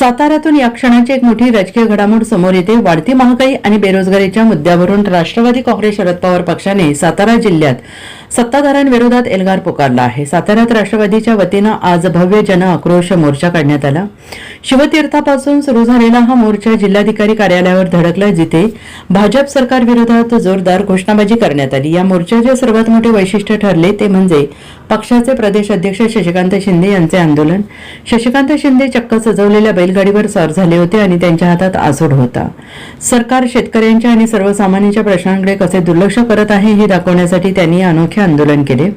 साताऱ्यातून या क्षणाची एक मोठी राजकीय घडामोड समोर येते। वाढती महागाई आणि बेरोजगारीच्या मुद्द्यावरून राष्ट्रवादी काँग्रेस शरद पवार पक्षाने सातारा जिल्ह्यात सत्ताधाऱ्यांविरोधात एल्गार पुकारला आहे। साताऱ्यात राष्ट्रवादीच्या वतीनं आज भव्य जन आक्रोश मोर्चा काढण्यात आला। शिवतीर्थापासून सुरू झालेला हा मोर्चा जिल्हाधिकारी कार्यालयावर धडकला, जिथे भाजप सरकार विरोधात जोरदार घोषणाबाजी करण्यात आली। या मोर्चाचे सर्वात मोठे वैशिष्ट्य ठरले ते म्हणजे पक्षाचे प्रदेश अध्यक्ष शशिकांत शिंदे यांचे आंदोलन। शशिकांत शिंदे चक्क सजवलेल्या बैलगाडीवर स्वार झाले होते आणि त्यांच्या हातात आसूड होता। सरकार शेतकऱ्यांच्या आणि सर्वसामान्यांच्या प्रश्नांकडे कसे दुर्लक्ष करत आहे हे दाखवण्यासाठी त्यांनी अनोखे आंदोलन केले।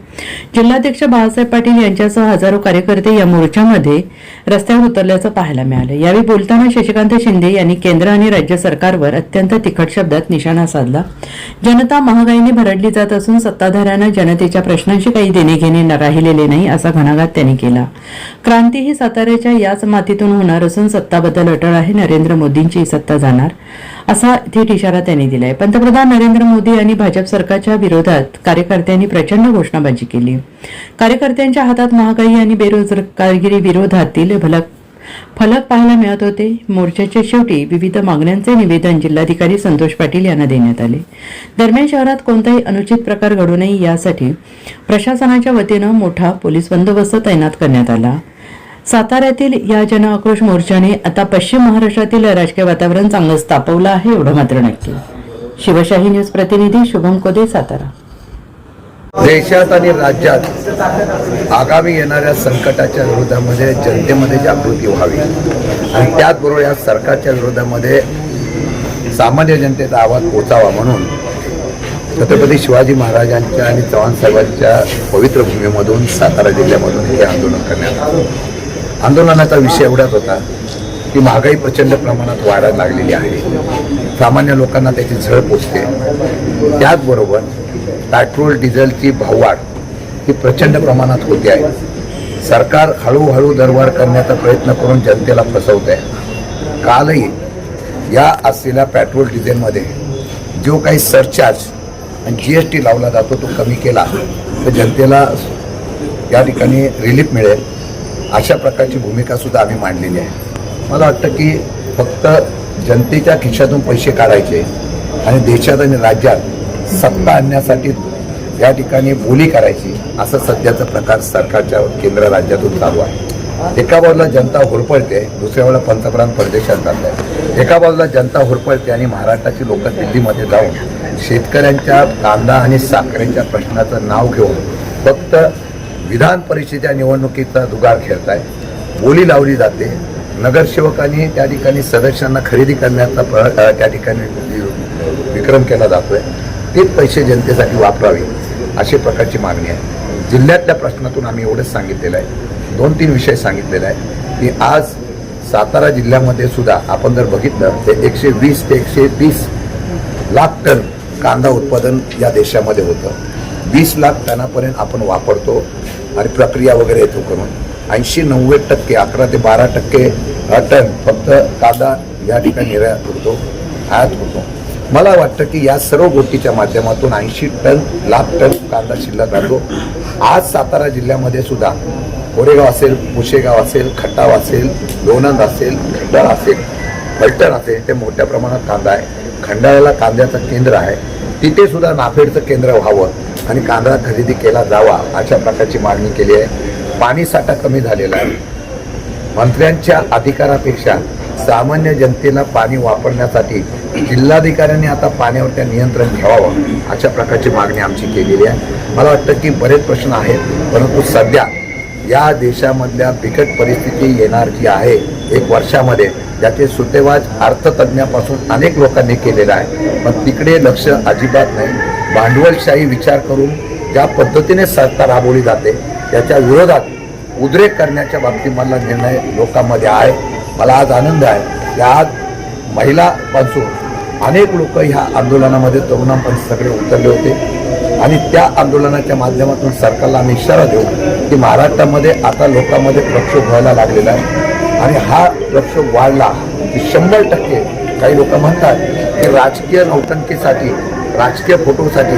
जिल्हाध्यक्ष बाळासाहेब पाटील यांच्यासह हजारो कार्यकर्ते या मोर्चामध्ये रस्त्यावर उतरल्याचं पाहायला मिळालं। यावेळी बोलताना शशिकांत शिंदे यांनी केंद्र आणि राज्य सरकारवर अत्यंत तिखट शब्दात निशाणा साधला। जनता महागाईने भरडली जात असून सत्ताधाऱ्यांना जनतेच्या प्रश्नांशी काही देणे-घेणे राहिलेले नाही, असा घणाघात त्यांनी केला। क्रांती ही साताऱ्याच्या याच मातीतून होणार असून सत्ताबद्दल अटळ आहे, नरेंद्र मोदींची सत्ता जाणार, असा थेट इशारा त्यांनी दिलाय। पंतप्रधान नरेंद्र मोदी आणि भाजप सरकारच्या विरोधात कार्यकर्त्यांनी प्रचंड घोषणाबाजी केली। कार्यकर्त्यांच्या हातात महागाई आणि बेरोजगारी विरोधातील फलक पाहायला मिळत होते। मोर्चाच्या शेवटी विविध मागण्यांचे निवेदन जिल्हाधिकारी संतोष पाटील यांना देण्यात आले। दरम्यान शहरात कोणताही अनुचित प्रकार घडू नये यासाठी प्रशासनाच्या वतीनं मोठा पोलीस बंदोबस्त तैनात करण्यात आला। साताऱ्यातील या जन आक्रोश मोर्चाने आता पश्चिम महाराष्ट्रातील राजकीय वातावरण चांगलंच तापवलं आहे, एवढं मात्र नक्की। शिवशाही न्यूज प्रतिनिधी शुभम कोदे, सातारा। देशात आणि राज्यात आगामी येणाऱ्या संकटाच्या विरोधामध्ये जनतेमध्ये जागृती व्हावी आणि त्याचबरोबर या सरकारच्या विरोधामध्ये सामान्य जनतेचा आवाज पोचावा म्हणून छत्रपती शिवाजी महाराजांच्या आणि चव्हाण साहेबांच्या पवित्र भूमीमधून सातारा जिल्ह्यामधून हे आंदोलन करण्यात आलं। आंदोलनाचा विषय एवढाच होता की महागाई प्रचंड प्रमाणात वाढायला लागलेली आहे, सामान्य लोकांना त्याची झळ पोचते। त्याचबरोबर पेट्रोल डिझेलची भाववाढ ही प्रचंड प्रमाणात होते आहे। सरकार हळूहळू दरवाढ करण्याचा प्रयत्न करून जनतेला फसवत आहे। कालही या असलेल्या पेट्रोल डिझेलमध्ये जो काही सरचार्ज आणि GST लावला जातो तो कमी केला तर जनतेला या ठिकाणी रिलीफ मिळेल, अशा प्रकारची भूमिका सुद्धा आम्ही मांडलेली आहे। मला वाटतं की फक्त जनतेच्या खिशातून पैसे काढायचे आणि देशात आणि राज्यात सत्ता आणण्यासाठी या ठिकाणी बोली करायची, असं सध्याचा प्रकार सरकारच्या केंद्र राज्यातून चालू आहे। एका बाजूला जनता हुरपळते, दुसऱ्या बाजूला पंतप्रधान परदेशात जात आहे। एका बाजूला जनता हुरपळते आणि महाराष्ट्राची लोक दिल्लीमध्ये जाऊन शेतकऱ्यांच्या कांदा आणि साखरेच्या प्रश्नाचं नाव घेऊन फक्त विधान परिषदेच्या निवडणुकीचा जुगार खेळताय, बोली लावली जाते। नगरसेवकांनी त्या ठिकाणी सदस्यांना खरेदी करण्याचा त्या ठिकाणी विक्रम केला जातोय। तेच पैसे जनतेसाठी वापरावे अशा प्रकारची मागणी आहे। जिल्ह्यातल्या प्रश्नातून आम्ही एवढंच सांगितलेलं आहे, 2-3 विषय सांगितलेला आहे की आज सातारा जिल्ह्यामध्ये सुद्धा आपण जर बघितलं तर 120 ते 130 लाख टन कांदा उत्पादन या देशामध्ये होतं। 20 लाख टनापर्यंत आपण वापरतो आणि प्रक्रिया वगैरे येतो करून 80-90%, 11 ते 12% टन फक्त कांदा या ठिकाणी निर्यात होतो, आयात होतो। मला वाटतं की या सर्व गोष्टीच्या माध्यमातून 80 लाख टन कांदा शिल्लक राहतो। आज सातारा जिल्ह्यामध्ये सुद्धा कोरेगाव असेल, पुशेगाव असेल, खटाव असेल, लोणंद असेल, खंडाळा असेल, फलटण असेल, ते मोठ्या प्रमाणात कांदा आहे। खंडाळ्याला कांद्याचं केंद्र आहे, तिथे सुद्धा नाफेडचं केंद्र व्हावं आणि कांदा खरेदी केला जावा अशा प्रकारची मागणी केली आहे। पाणी साठा कमी झालेला आहे, मंत्र्यांच्या अधिकारापेक्षा सामान्य जनतेला पाणी वापरण्यासाठी जिल्हाधिकाऱ्यांनी आता पाण्यावर नियंत्रण ठेवावं अशा प्रकारची मागणी आमची केलेली आहे। मला वाटतं की बरेच प्रश्न आहेत, परंतु सध्या या देशामधल्या बिकट परिस्थिती येणार जी आहे 1 वर्षामध्ये, त्याचे सुतेवाज अर्थतज्ञापासून अनेक लोकांनी केलेला आहे, पण तिकडे लक्ष अजिबात नाही। भांडवलशाही विचार करून ज्या पद्धतीने सत्ता राबवली जाते त्याच्या विरोधात उद्रेक करण्याच्या बाबतीमधला निर्णय लोकांमध्ये आहे। मला आज आनंद आहे की आज महिलापासून अनेक लोक ह्या आंदोलनामध्ये तरुणांपर्यंत सगळे उतरले होते आणि त्या आंदोलनाच्या माध्यमातून सरकारला आम्ही इशारा देऊ की महाराष्ट्रामध्ये आता लोकांमध्ये प्रक्षोभ व्हायला लागलेला आहे आणि हा प्रक्षोभ वाढला की 100% काही लोक म्हणतात की राजकीय नौटंकीसाठी, राजकीय फोटोसाठी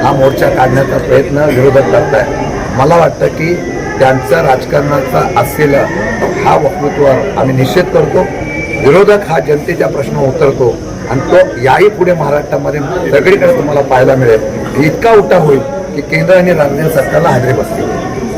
हा मोर्चा काढण्याचा प्रयत्न विरोधक करत आहे। मला वाटतं की त्यांचा राजकारणाचा असलेला हा वक्तृत्वावर आम्ही निषेध करतो. विरोधक हा जनतेच्या प्रश्न उतरतो आणि तो याही पुढे महाराष्ट्रामध्ये सगळीकडे तुम्हाला पाहायला मिळेल. इतका उठा होईल की केंद्र आणि राज्य सरकारला हादरे बसतील.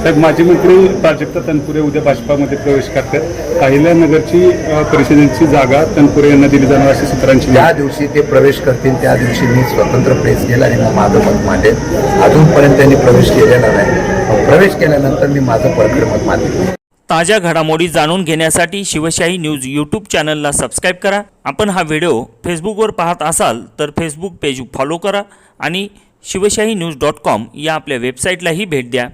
साहेब, माजी मंत्री प्राजक्ता तनपुरे उद्या भाजपामध्ये प्रवेश करतात. अहिल्यानगरची परिषदेची जागा तनपुरे यांना दिली जाणार अशी सूत्रांची ज्या दिवशी ते प्रवेश करतील त्या दिवशी मी स्वतंत्र प्रेस केला आणि मग माझं मत मांडेल. अजूनपर्यंत त्यांनी प्रवेश केलेला नाही. प्रवेश केल्यानंतर मी माझं परखड मत मांडेल. ताज्या घडामोडी जाणून घेण्यासाठी शिवशाही न्यूज यूट्यूब चॅनलला सबस्क्राईब करा. आपण हा व्हिडिओ फेसबुकवर पाहत असाल तर फेसबुक पेज फॉलो करा आणि शिवशाही न्यूज.com या आपल्या वेबसाईटलाही भेट द्या.